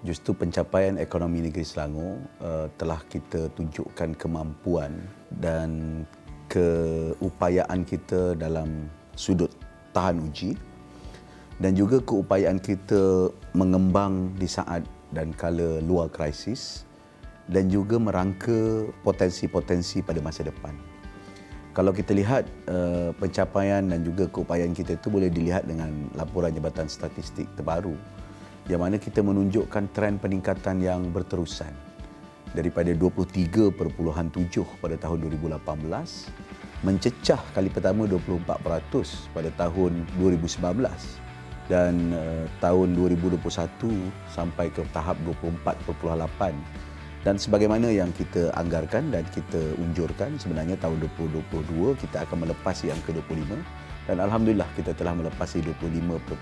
Justru pencapaian ekonomi negeri Selangor telah kita tunjukkan kemampuan dan keupayaan kita dalam sudut tahan uji dan juga keupayaan kita mengembang di saat dan kala luar krisis dan juga merangka potensi-potensi pada masa depan. Kalau kita lihat pencapaian dan juga keupayaan kita itu boleh dilihat dengan laporan Jabatan Statistik terbaru yang mana kita menunjukkan trend peningkatan yang berterusan daripada 23.7 pada tahun 2018 mencecah kali pertama 24% pada tahun 2019 dan tahun 2021 sampai ke tahap 24.8 dan sebagaimana yang kita anggarkan dan kita unjurkan sebenarnya tahun 2022 kita akan melepasi angka 25 dan alhamdulillah kita telah melepasi 25.5%.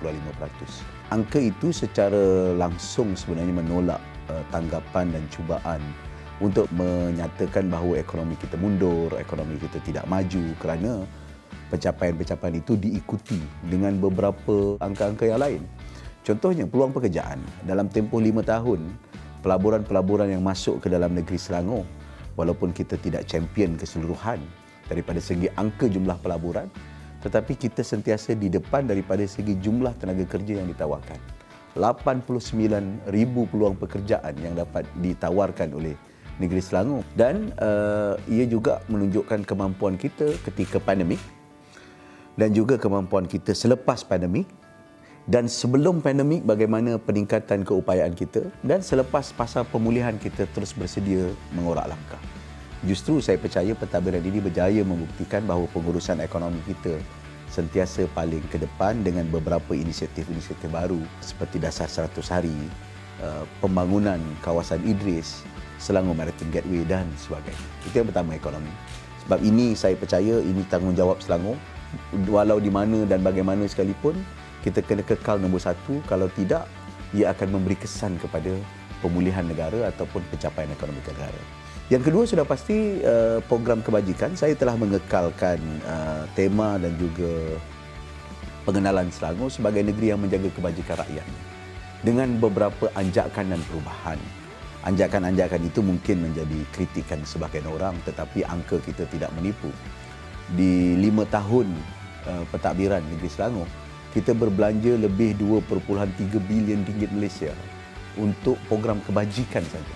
Angka itu secara langsung sebenarnya menolak tanggapan dan cubaan untuk menyatakan bahawa ekonomi kita mundur, ekonomi kita tidak maju kerana pencapaian-pencapaian itu diikuti dengan beberapa angka-angka yang lain. Contohnya peluang pekerjaan. Dalam tempoh 5 tahun, pelaburan-pelaburan yang masuk ke dalam negeri Selangor, walaupun kita tidak champion keseluruhan daripada segi angka jumlah pelaburan, tetapi kita sentiasa di depan daripada segi jumlah tenaga kerja yang ditawarkan. 89,000 peluang pekerjaan yang dapat ditawarkan oleh negeri Selangor dan ia juga menunjukkan kemampuan kita ketika pandemik dan juga kemampuan kita selepas pandemik dan sebelum pandemik bagaimana peningkatan keupayaan kita dan selepas pasal pemulihan kita terus bersedia mengorak langkah. Justru saya percaya pentadbiran ini berjaya membuktikan bahawa pengurusan ekonomi kita sentiasa paling ke depan dengan beberapa inisiatif-inisiatif baru seperti dasar 100 hari, pembangunan kawasan Idris, Selangor Maritime Gateway dan sebagainya. Itu yang pertama, ekonomi. Sebab ini saya percaya ini tanggungjawab Selangor. Walau di mana dan bagaimana sekalipun, kita kena kekal nombor satu. Kalau tidak, ia akan memberi kesan kepada pemulihan negara ataupun pencapaian ekonomi negara. Yang kedua sudah pasti program kebajikan. Saya telah mengekalkan tema dan juga pengenalan Selangor sebagai negeri yang menjaga kebajikan rakyat dengan beberapa anjakan dan perubahan. Anjakan-anjakan itu mungkin menjadi kritikan sebahagian orang, tetapi angka kita tidak menipu. Di 5 tahun pentadbiran negeri Selangor, kita berbelanja lebih 2.3 bilion ringgit Malaysia untuk program kebajikan saja.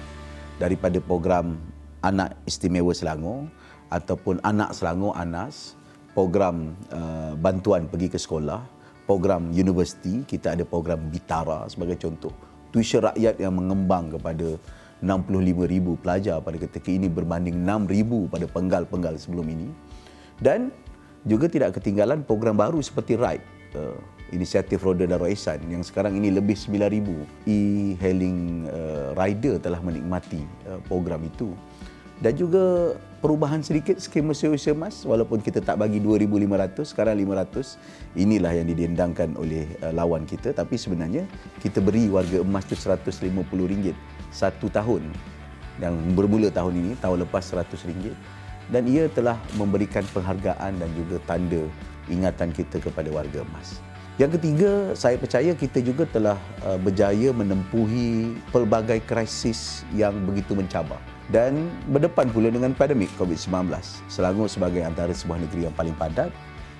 Daripada program Anak Istimewa Selangor ataupun Anak Selangor ANAS, program bantuan pergi ke sekolah, program universiti, kita ada program Bitara sebagai contoh. Tuition rakyat yang mengembang kepada 65,000 pelajar pada ketika ini berbanding 6,000 pada penggal-penggal sebelum ini. Dan juga tidak ketinggalan program baru seperti RIDE, inisiatif Roda Darul Ihsan yang sekarang ini lebih 9,000 e-hailing rider telah menikmati program itu. Dan juga perubahan sedikit skim usia emas, walaupun kita tak bagi 2,500, sekarang 500. Inilah yang didendangkan oleh lawan kita, tapi sebenarnya kita beri warga emas tu RM150 satu tahun. Yang bermula tahun ini, tahun lepas RM100. Dan ia telah memberikan penghargaan dan juga tanda ingatan kita kepada warga emas. Yang ketiga, saya percaya kita juga telah berjaya menempuhi pelbagai krisis yang begitu mencabar. Dan berdepan pula dengan pandemik COVID-19. Selangor sebagai antara sebuah negeri yang paling padat,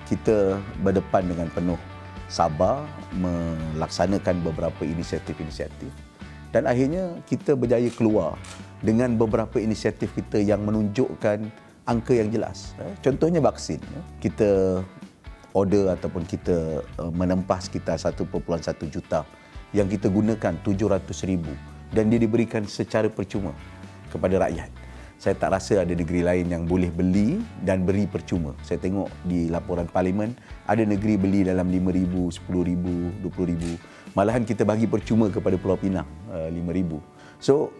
kita berdepan dengan penuh sabar melaksanakan beberapa inisiatif-inisiatif. Dan akhirnya kita berjaya keluar dengan beberapa inisiatif kita yang menunjukkan angka yang jelas. Contohnya vaksin. Kita order ataupun kita menempah sekitar 1.1 juta yang kita gunakan 700,000 dan dia diberikan secara percuma kepada rakyat. Saya tak rasa ada negeri lain yang boleh beli dan beri percuma. Saya tengok di laporan parlimen, ada negeri beli dalam 5,000, 10,000, 20,000. Malahan kita bagi percuma kepada Pulau Pinang, 5,000. So,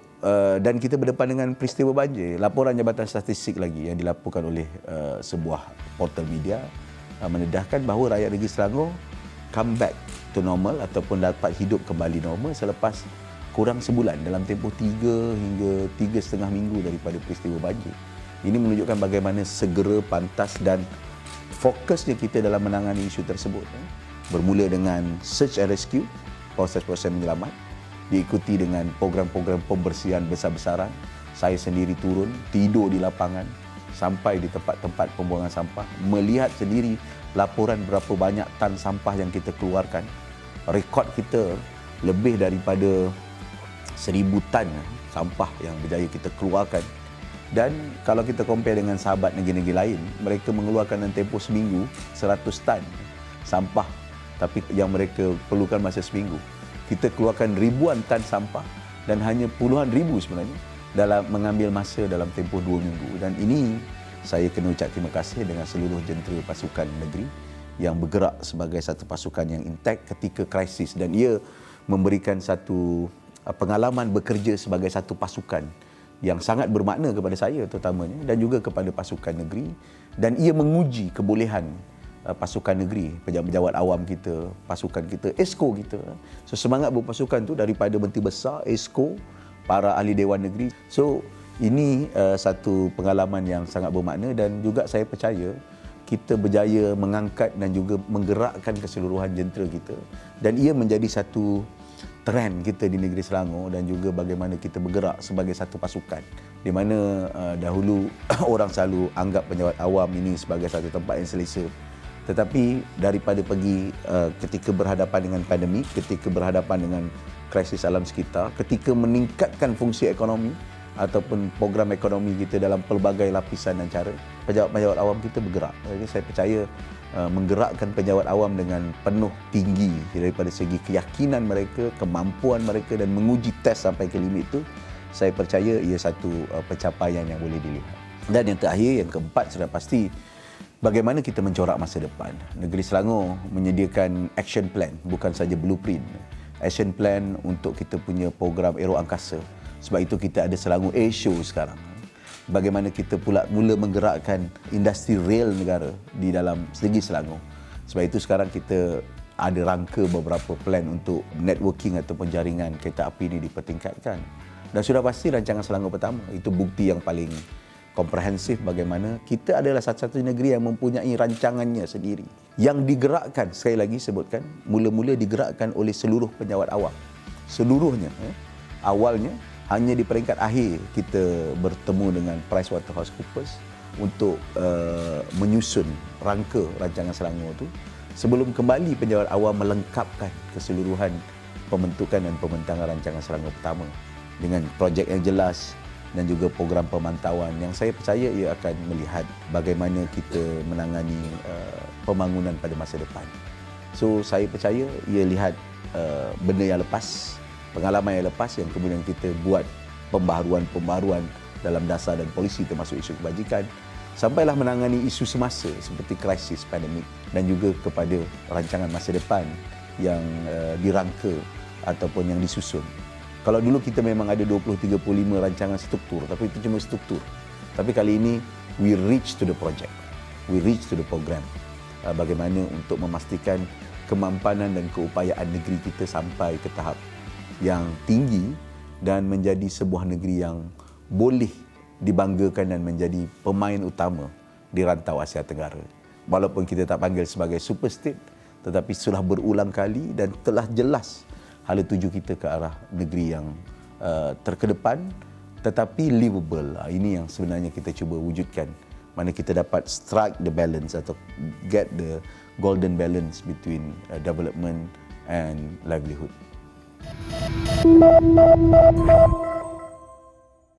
dan kita berdepan dengan peristiwa banjir. Laporan Jabatan Statistik lagi yang dilaporkan oleh sebuah portal media mendedahkan bahawa rakyat negeri Selangor come back to normal ataupun dapat hidup kembali normal selepas kurang sebulan, dalam tempoh 3 hingga 3,5 minggu daripada peristiwa banjir. Ini menunjukkan bagaimana segera, pantas dan fokusnya kita dalam menangani isu tersebut. Bermula dengan search and rescue, proses-proses menyelamat, diikuti dengan program-program pembersihan besar-besaran. Saya sendiri turun, tidur di lapangan sampai di tempat-tempat pembuangan sampah, melihat sendiri laporan berapa banyak tan sampah yang kita keluarkan. Rekod kita lebih daripada 1,000 tan sampah yang berjaya kita keluarkan. Dan kalau kita compare dengan sahabat negeri-negeri lain, mereka mengeluarkan dalam tempoh seminggu 100 tan sampah, tapi yang mereka perlukan masa seminggu. Kita keluarkan ribuan tan sampah dan hanya puluhan ribu sebenarnya dalam mengambil masa dalam tempoh 2 minggu. Dan ini saya kena ucap terima kasih dengan seluruh jentera pasukan negeri yang bergerak sebagai satu pasukan yang intact ketika krisis, dan ia memberikan satu pengalaman bekerja sebagai satu pasukan yang sangat bermakna kepada saya terutamanya dan juga kepada pasukan negeri, dan ia menguji kebolehan pasukan negeri, pejabat-pejabat awam kita, pasukan kita, esko kita. So semangat berpasukan tu daripada Menteri Besar, esko, para ahli Dewan Negeri. So ini satu pengalaman yang sangat bermakna, dan juga saya percaya kita berjaya mengangkat dan juga menggerakkan keseluruhan jentera kita, dan ia menjadi satu trend kita di negeri Selangor, dan juga bagaimana kita bergerak sebagai satu pasukan di mana dahulu orang selalu anggap pejabat awam ini sebagai satu tempat yang selesa. Tetapi daripada pergi ketika berhadapan dengan pandemik, ketika berhadapan dengan krisis alam sekitar, ketika meningkatkan fungsi ekonomi ataupun program ekonomi kita dalam pelbagai lapisan dan cara, pejabat-pejabat awam kita bergerak. Jadi saya percaya menggerakkan pejabat awam dengan penuh tinggi daripada segi keyakinan mereka, kemampuan mereka, dan menguji test sampai ke limit itu, saya percaya ia satu pencapaian yang boleh dilihat. Dan yang terakhir, yang keempat, sudah pasti bagaimana kita mencorak masa depan. Negeri Selangor menyediakan action plan, bukan saja blueprint. Action plan untuk kita punya program aero angkasa. Sebab itu kita ada Selangor Air Show sekarang. Bagaimana kita pula mula menggerakkan industri rel negara di dalam segi Selangor. Sebab itu sekarang kita ada rangka beberapa plan untuk networking ataupun jaringan kereta api ini dipertingkatkan. Dan sudah pasti rancangan Selangor pertama, itu bukti yang paling komprehensif bagaimana kita adalah satu-satunya negeri yang mempunyai rancangannya sendiri. Yang digerakkan, sekali lagi sebutkan, mula-mula digerakkan oleh seluruh pejabat awam. Seluruhnya. Awalnya, hanya di peringkat akhir kita bertemu dengan PricewaterhouseCoopers untuk menyusun rangka rancangan Selangor itu, sebelum kembali pejabat awam melengkapkan keseluruhan pembentukan dan pembentangan rancangan Selangor pertama dengan projek yang jelas dan juga program pemantauan yang saya percaya ia akan melihat bagaimana kita menangani pembangunan pada masa depan. So saya percaya ia lihat benda yang lepas, pengalaman yang lepas, yang kemudian kita buat pembaharuan-pembaharuan dalam dasar dan polisi termasuk isu kebajikan, sampailah menangani isu semasa seperti krisis pandemik, dan juga kepada rancangan masa depan yang dirangka ataupun yang disusun. Kalau dulu kita memang ada 20-35 rancangan struktur, tapi itu cuma struktur. Tapi kali ini we reach to the project, we reach to the program. Bagaimana untuk memastikan kemampanan dan keupayaan negeri kita sampai ke tahap yang tinggi dan menjadi sebuah negeri yang boleh dibanggakan dan menjadi pemain utama di rantau Asia Tenggara. Walaupun kita tak panggil sebagai super state, tetapi sudah berulang kali dan telah jelas hala tuju kita ke arah negeri yang terkedepan tetapi livable. Ini yang sebenarnya kita cuba wujudkan. Mana kita dapat strike the balance atau get the golden balance between development and livelihood.